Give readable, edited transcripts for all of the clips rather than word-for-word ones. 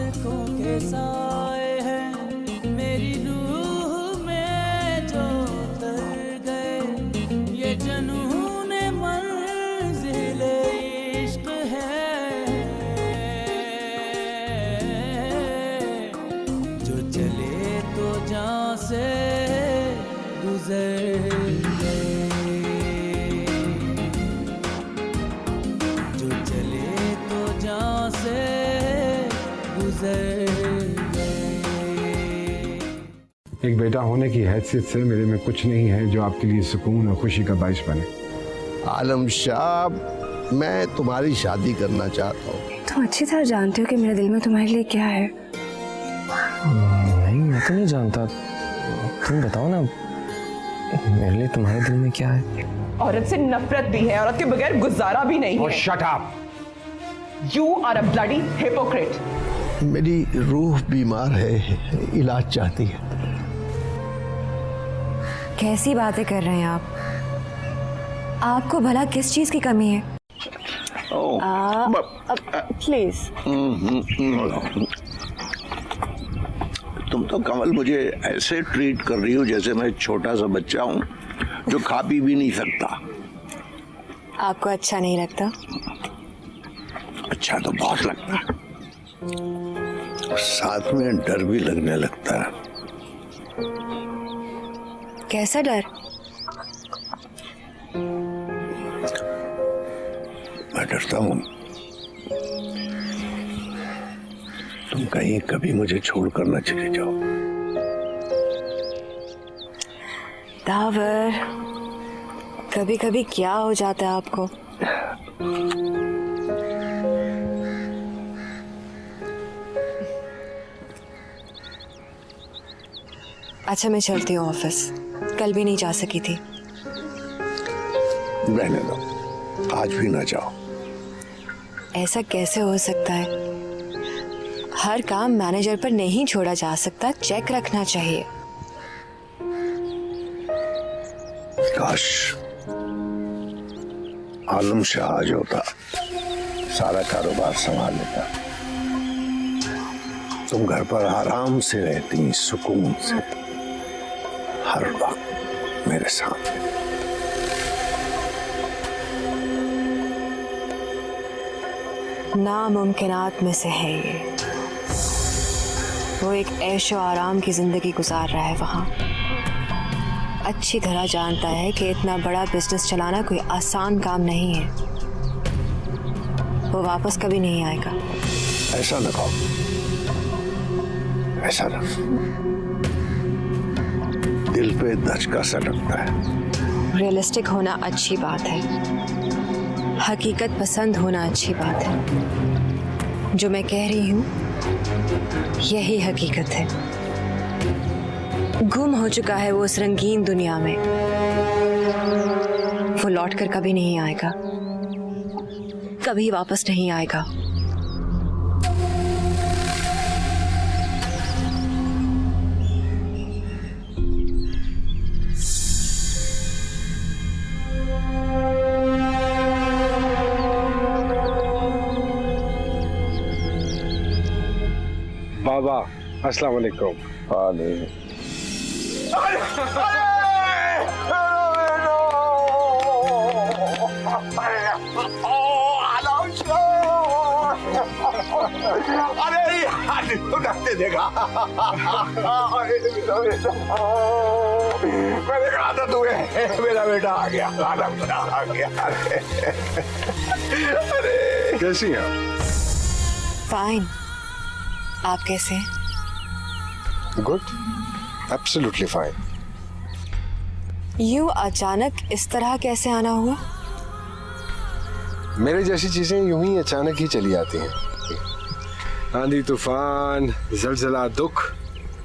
पलकों के साए हैं मेरी रूह में जो उतर गए, ये जुनून मंज़िल इश्क है जो चले तो जान से गुजर गए, जो चले तो जान से गुजर गए। एक बेटा होने की हैसियत से मेरे में कुछ नहीं है जो आपके लिए सुकून और खुशी का बाइस बने। आलम शाह, मैं तुम्हारी शादी करना चाहता हूँ। तुम अच्छी तरह जानते हो कि मेरे दिल में तुम्हारे लिए क्या है। नहीं, मैं तो नहीं जानता, तुम बताओ ना मेरे लिए तुम्हारे दिल में क्या है। औरत से नफरत भी है, औरत के बगैर गुजारा भी नहीं है। Shut up. You are a bloody hypocrite. मेरी रूह बीमार है, इलाज चाहती है। कैसी बातें कर रहे हैं आप? आपको भला किस चीज की कमी है? प्लीज। तुम तो कमल मुझे ऐसे ट्रीट कर रही हो जैसे मैं छोटा सा बच्चा हूँ जो खा पी भी नहीं सकता। आपको अच्छा नहीं लगता? अच्छा तो बहुत लगता है, साथ में डर भी लगने लगता है। कैसा डर? मैं डरता हूँ तुम कहीं कभी मुझे छोड़कर न चले जाओ। दावर, कभी कभी क्या हो जाता है आपको? अच्छा मैं चलती हूँ ऑफिस, कल भी नहीं जा सकी थी। रहने दो, आज भी ना जाओ। ऐसा कैसे हो सकता है? हर काम मैनेजर पर नहीं छोड़ा जा सकता, चेक रखना चाहिए। काश आलम शाह आज होता, सारा कारोबार संभाल लेता। तुम घर पर आराम से रहती, सुकून से, हर वक्त मेरे साथ। नामुमकिनात में से है ये। वो एक ऐशो आराम की जिंदगी गुजार रहा है वहाँ। अच्छी तरह जानता है कि इतना बड़ा बिजनेस चलाना कोई आसान काम नहीं है। वो वापस कभी नहीं आएगा। ऐसा न कहो, ऐसा न। दिल पे धचका सा लगता है। रियलिस्टिक होना अच्छी बात है, हकीकत पसंद होना अच्छी बात है। जो मैं कह रही हूँ यही हकीकत है। गुम हो चुका है वो उस रंगीन दुनिया में। वो लौटकर कभी नहीं आएगा, कभी वापस नहीं आएगा। बाबा अस्सलाम वालेकुम। अरे देखा मैंने कहा था तुम्हें, मेरा बेटा आ गया, आ गया। अरे कैसी हैं आप? फाइन, आप कैसे हैं? Good, absolutely fine. यूं अचानक इस तरह कैसे आना हुआ? मेरे जैसी चीजें यूं ही अचानक ही चली आती हैं। आंधी तूफान, जलजला, दुख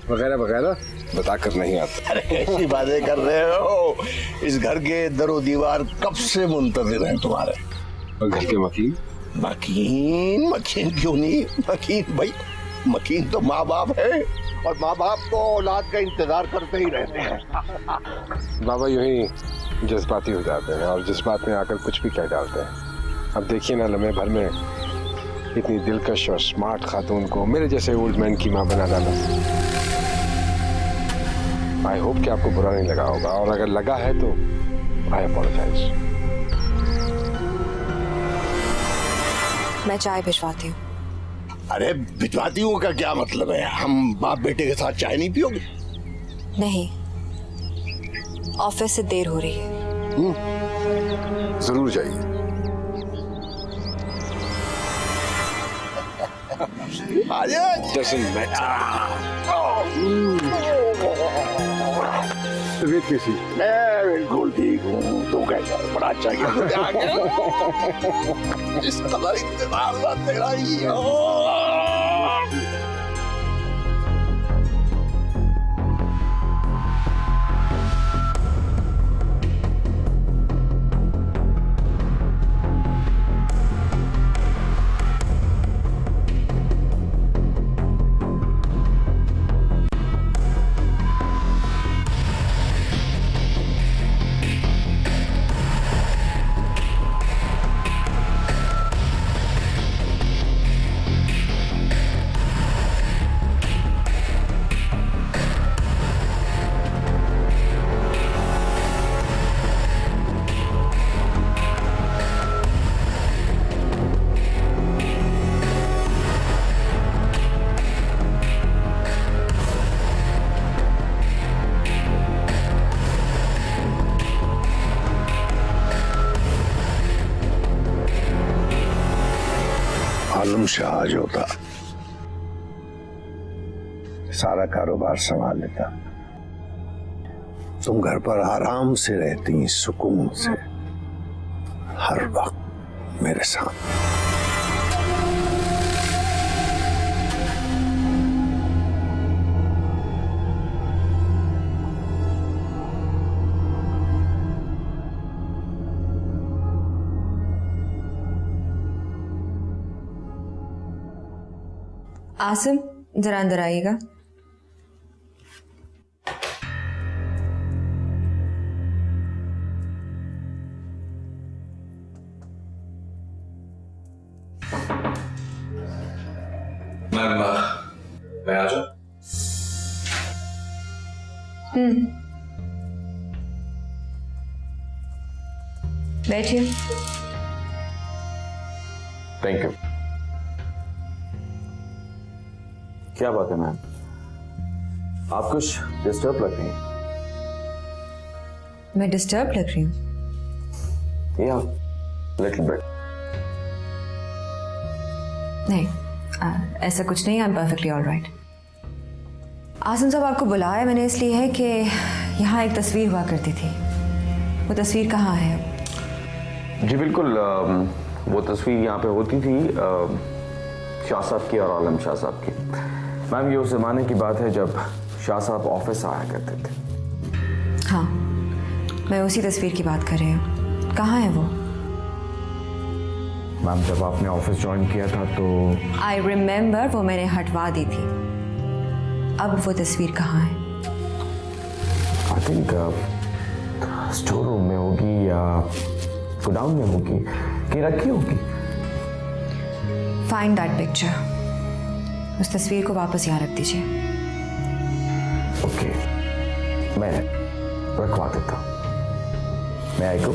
वगैरह वगैरह बताकर नहीं आते। अरे ऐसी बातें कर रहे हो, इस घर के दरो दीवार कब से मुंतजिर हैं तुम्हारे। और घर के मकीन? मकीन क्यों नहीं? मकीन भाई, मकीन तो माँ बाप है, और माँ बाप तो औलाद का इंतजार करते ही रहते हैं। बाबा यूं ही जज्बाती हो जाते हैं और जज्बात में आकर कुछ भी कह डालते हैं। अब देखिए ना, लम्हे भर में इतनी दिलकश और स्मार्ट खातून को मेरे जैसे ओल्ड मैन की माँ बना डाला। आई होप कि आपको बुरा नहीं लगा होगा, और अगर लगा है तो आई अपोलोजाइज। मैं चाय भिजवाती हूँ। अरे भिजवाती हूँ का क्या मतलब है? हम बाप बेटे के साथ चाय नहीं पियोगे? नहीं, ऑफिस से देर हो रही है। जरूर जाइए। Doesn't matter. तबीयत कैसी? मैं बिल्कुल ठीक हूँ। तू कैसा? बड़ा अच्छा किया तूने आके। इस कदर इंतजार था तेरा ही। आलम शाह आज होता, सारा कारोबार संभाल लेता। तुम घर पर आराम से रहती, सुकून से, हर वक्त मेरे साथ। आसिम, जरा अंदर आइएगा। मैम, मैं आ जाऊं? बैठिए। Thank you. क्या बात है मैम, आप कुछ डिस्टर्ब लग रही हैं। मैं डिस्टर्ब लग रही हूँ? या लिटिल बिट। नहीं, ऐसा कुछ नहीं। I am perfectly all right. Asim साहब, आपको बुलाया मैंने इसलिए है कि यहाँ एक तस्वीर हुआ करती थी। वो तस्वीर कहाँ है? जी बिल्कुल, वो तस्वीर यहाँ पे होती थी शाह साहब की और आलम शाह साहब की। मैम, ये उस जमाने की बात है जब शाह साहब ऑफिस आया करते थे। हाँ, मैं उसी तस्वीर की बात कर रही हूँ। कहाँ है वो? मैम, जब आपने ऑफिस ज्वाइन किया था तो आई रिमेम्बर, वो मैंने हटवा दी थी। अब वो तस्वीर कहाँ है? आई थिंक स्टोर रूम में होगी या गोडाउन में होगी, कहीं रखी होगी। Find that picture. उस तस्वीर को वापस यहाँ रख दीजिए। ओके, मैं रखवा देता हूँ। मैं आई को।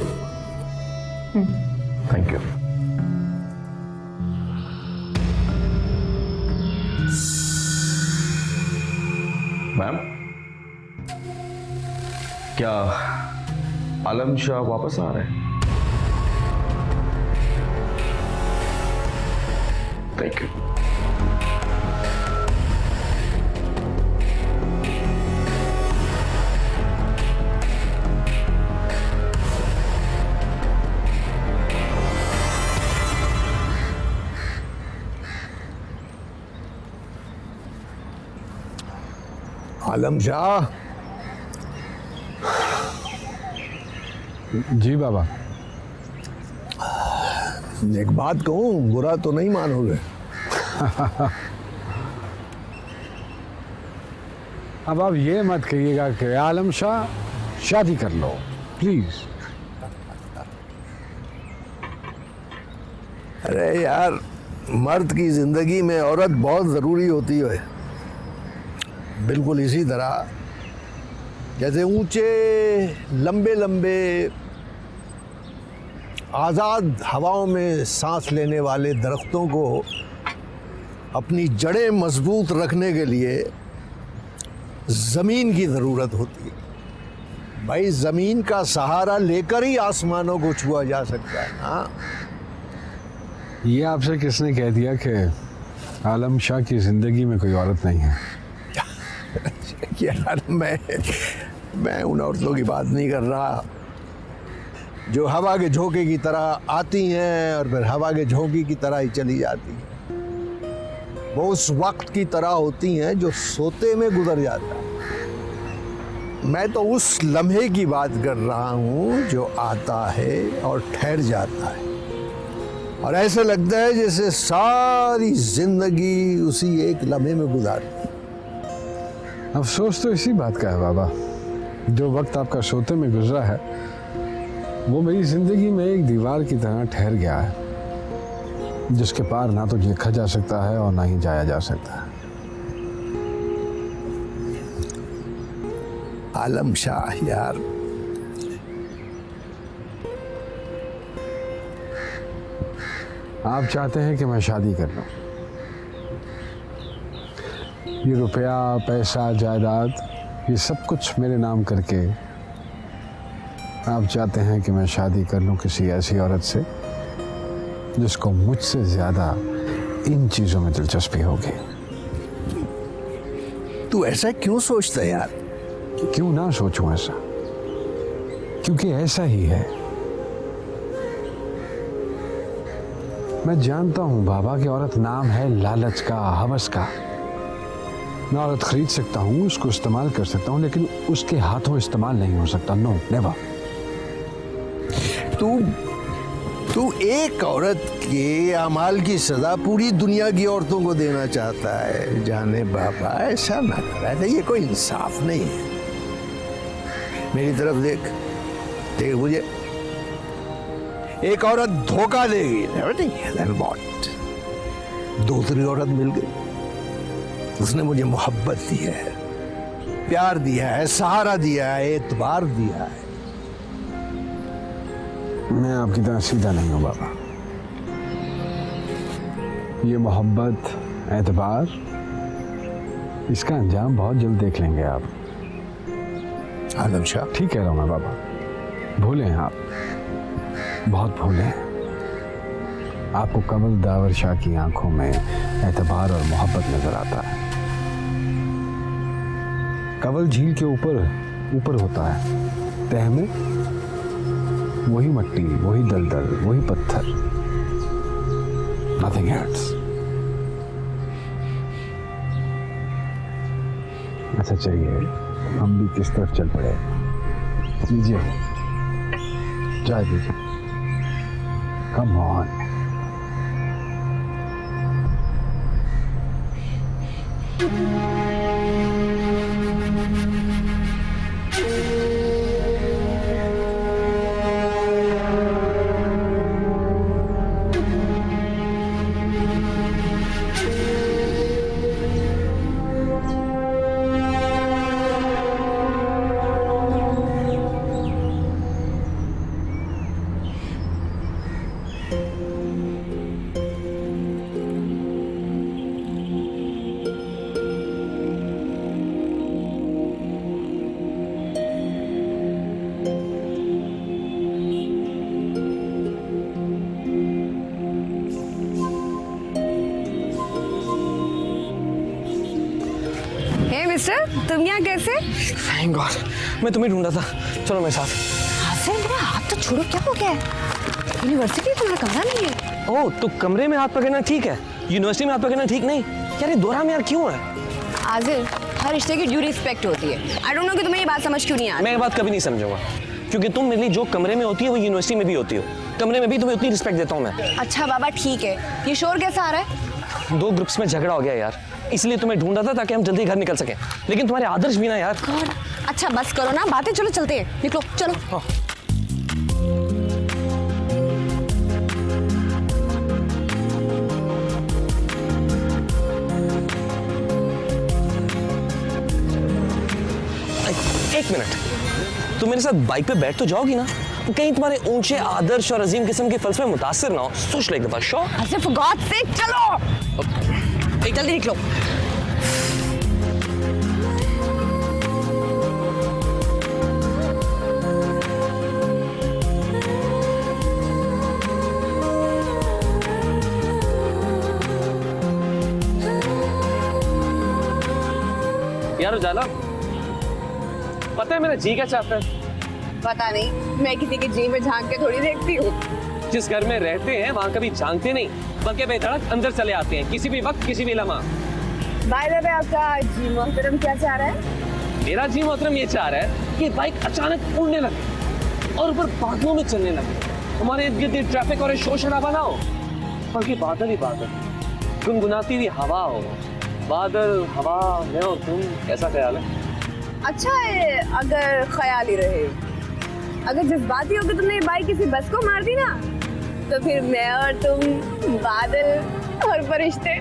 Thank you. मैम, क्या आलम शाह वापस आ रहे हैं? Thank you. आलम शाह। जी बाबा। एक बात कहूं, बुरा तो नहीं मानोगे? अब आप ये मत कहिएगा कि आलम शाह शादी कर लो, प्लीज। अरे यार, मर्द की जिंदगी में औरत बहुत ज़रूरी होती है, बिल्कुल इसी तरह जैसे ऊंचे लंबे लंबे आज़ाद हवाओं में सांस लेने वाले दरख्तों को अपनी जड़ें मजबूत रखने के लिए ज़मीन की ज़रूरत होती है। भाई ज़मीन का सहारा लेकर ही आसमानों को छुआ जा सकता है ना। ये आपसे किसने कह दिया कि आलम शाह की ज़िंदगी में कोई औरत नहीं है? यार मैं उन औरतों की बात नहीं कर रहा जो हवा के झोंके की तरह आती हैं और फिर हवा के झोंके की तरह ही चली जाती हैं। वो उस वक्त की तरह होती हैं जो सोते में गुजर जाता है। मैं तो उस लम्हे की बात कर रहा हूँ जो आता है और ठहर जाता है और ऐसे लगता है जैसे सारी जिंदगी उसी एक लम्हे में गुजार दी। अफसोस तो इसी बात का है बाबा, जो वक्त आपका सोते में गुजरा है वो मेरी ज़िंदगी में एक दीवार की तरह ठहर गया है, जिसके पार ना तो देखा जा सकता है और ना ही जाया जा सकता है। आलम शाह यार, आप चाहते हैं कि मैं शादी कर लूं। ये रुपया पैसा जायदाद ये सब कुछ मेरे नाम करके आप चाहते हैं कि मैं शादी कर लूं किसी ऐसी औरत से जिसको मुझसे ज़्यादा इन चीज़ों में दिलचस्पी होगी। तू ऐसा क्यों सोचता है यार? क्यों ना सोचूं ऐसा, क्योंकि ऐसा ही है। मैं जानता हूं बाबा कि औरत नाम है लालच का, हवस का। मैं औरत खरीद सकता हूं, उसको इस्तेमाल कर सकता हूं, लेकिन उसके हाथों इस्तेमाल नहीं हो सकता। No never. तू एक औरत के अमाल की सजा पूरी दुनिया की औरतों को देना चाहता है। जाने बाबा ऐसा ना करा, ये कोई इंसाफ नहीं है। मेरी तरफ देख मुझे एक औरत धोखा देगी, दूसरी औरत मिल गई, उसने मुझे मोहब्बत दी है, प्यार दिया है, सहारा दिया है, एतबार दिया है। मैं आपकी तरह सीधा नहीं हूं बाबा। ये मोहब्बत, एतबार, इसका अंजाम बहुत जल्द देख लेंगे आप। आलम शाह, ठीक कह रहा हूं मैं बाबा। भूले हैं आप, बहुत भूले हैं। आपको कमल दावर शाह की आंखों में एतबार और मोहब्बत नजर आता है। कमल झील के ऊपर होता है, तह में वही मट्टी, वही दलदल, वही पत्थर, नथिंग एल्स। अच्छा चलिए हम भी किस तरफ चल पड़े। लीजिए चाय दीजिए। Come on. मिस्टर, तुम यहाँ कैसे? थैंक गॉड, मैं तुम्हें ढूंढा था। चलो मेरे साथ। हासिल, मेरा हाथ तो छोड़ो, क्या हो गया है? यूनिवर्सिटी में तुम्हारा कमरा नहीं है? ओह, तो कमरे में हाथ पकड़ना ठीक है, यूनिवर्सिटी में हाथ पकड़ना ठीक नहीं। यार ये दोहरा में यार क्यों है? आजिल, हर रिश्ते की ड्यू रिस्पेक्ट होती है। आई डोंट नो कि तुम्हें ये बात समझ क्यों नहीं आती। मैं ये बात कभी नहीं समझूंगा, क्योंकि तुम मेरे लिए जो कमरे में होती है वो यूनिवर्सिटी में भी होती हो। कमरे में भी तुम्हें उतनी रिस्पेक्ट देता हूँ मैं। अच्छा बाबा ठीक है, ये शोर कैसा आ रहा है? दो ग्रुप्स में झगड़ा हो गया यार, इसलिए तुम्हें ढूंढा था ताकि हम जल्दी घर निकल सकें। लेकिन तुम्हारे आदर्श भी ना यार। अच्छा बस करो ना बातें, चलो चलते हैं, निकलो चलो। एक मिनट, तुम मेरे साथ बाइक पे बैठ तो जाओगी ना? कहीं तुम्हारे ऊंचे आदर्श और अजीम किस्म के फलसफे मुतासिर ना हो। सोच लो एक दफा। Show Asif for God sake चलो, जल्दी निकलो। यार उजाला, पता है मेरा जी क्या चाहता है? पता नहीं, मैं किसी के जी में झांक के थोड़ी देखती हूँ। जिस घर में रहते हैं वहां कभी झांकते नहीं, बल्कि बेधड़क अंदर चले आते हैं किसी भी वक्त, किसी भी लम्हा। बाय द वे, आपका जी मोहतरम क्या चाह रहा है? मेरा जी मोहतरम ये चाह रहा है कि बाइक अचानक उड़ने लगे और ऊपर बादलों में चलने लगे। हमारे इर्द गिर्द ट्रैफिक और शोर शराबा ना हो, बल्कि बादल ही बादल, गुनगुनाती हुई हवा हो। बादल, हवा, मैं और तुम, कैसा ख्याल है? अच्छा है अगर ख्याल ही रहे। अगर जज्बाती होकर तुमने ये बाइक किसी बस को मार दी ना, तो फिर मैं और तुम, बादल और फरिश्ते।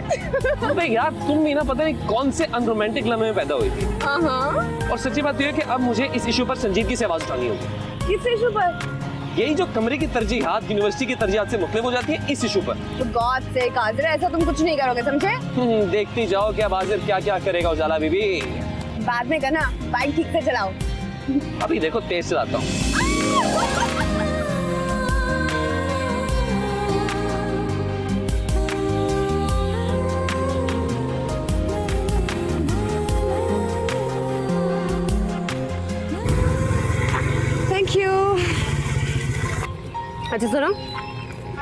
अबे यार, तुम भी ना पता नहीं कौन से अनरोमांटिक लम्हे में पैदा हुई थी। हाँ। और सच्ची बात यह है कि अब मुझे इस इशू पर संजीदगी से आवाज उठानी होगी। किस इशू पर? यही जो कमरे की तरजीहात यूनिवर्सिटी की तरजीहात से मुख्तलिफ हो जाती है, इस इशू पर। तो गॉड से कादर, ऐसा तुम कुछ नहीं करोगे, समझे? देखती जाओ क्या बाजिर क्या क्या करेगा उजाला बीबी। बाद में करना, बाइक ठीक से चलाओ। अभी देखो तेज चलाता हूँ। Thank you. अच्छा सुनो,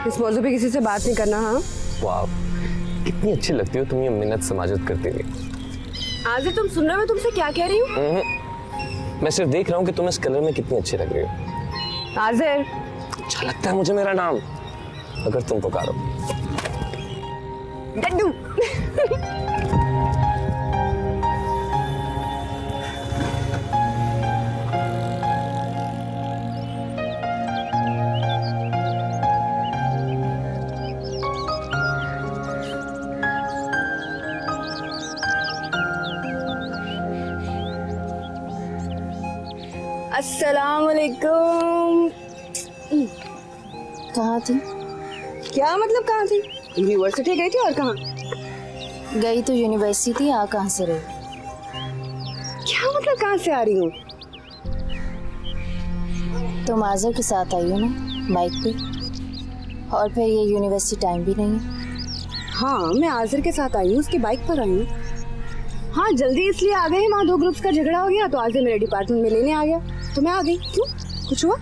इस मौजू पे किसी से बात नहीं करना। हाँ, वाह, कितनी अच्छी लगती हो तुम ये मिन्नत समाजत करते हुए। आज तुम सुन रहे हो मैं तुमसे क्या कह रही हूँ? मैं सिर्फ देख रहा हूँ कि तुम इस कलर में कितनी अच्छी लग रही हो। आजिर, अच्छा लगता है मुझे मेरा नाम, अगर तुम पुकारो। डड्डू। अस्सलाम वालेकुम। कहाँ थी? क्या मतलब कहाँ थी? यूनिवर्सिटी गई थी, और कहाँ? गई तो यूनिवर्सिटी, आ कहाँ से रही? क्या मतलब कहाँ से आ रही हूँ? तुम आज़र के साथ आई हो ना बाइक पे, और फिर ये यूनिवर्सिटी टाइम भी नहीं है। हाँ, मैं आज़र के साथ आई हूँ, उसकी बाइक पर आई हूँ। हाँ, जल्दी इसलिए आ गई, वहाँ दो ग्रुप्स का झगड़ा हो गया तो आज़र मेरे डिपार्टमेंट में लेने आ गया, तो मैं आ गई। क्यों, कुछ हुआ?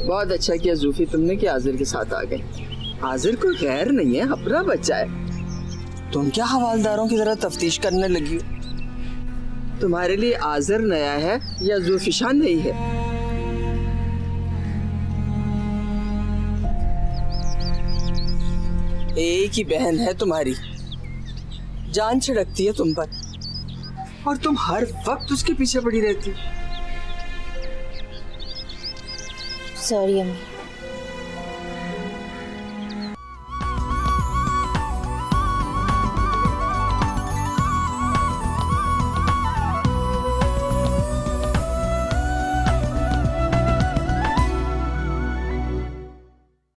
बहुत अच्छा किया जूफी तुमने कि आजिर के साथ आ गई। आजिर कोई गैर नहीं है, अपना बच्चा है। तुम क्या हवालदारों की तरह तफ्तीश करने लगी हो? तुम्हारे लिए आजिर नया है या जूफिशान नई है? एक ही बहन है तुम्हारी, जान छिड़कती है तुम पर, और तुम हर वक्त उसके पीछे पड़ी रहती। सॉरी अम्मी।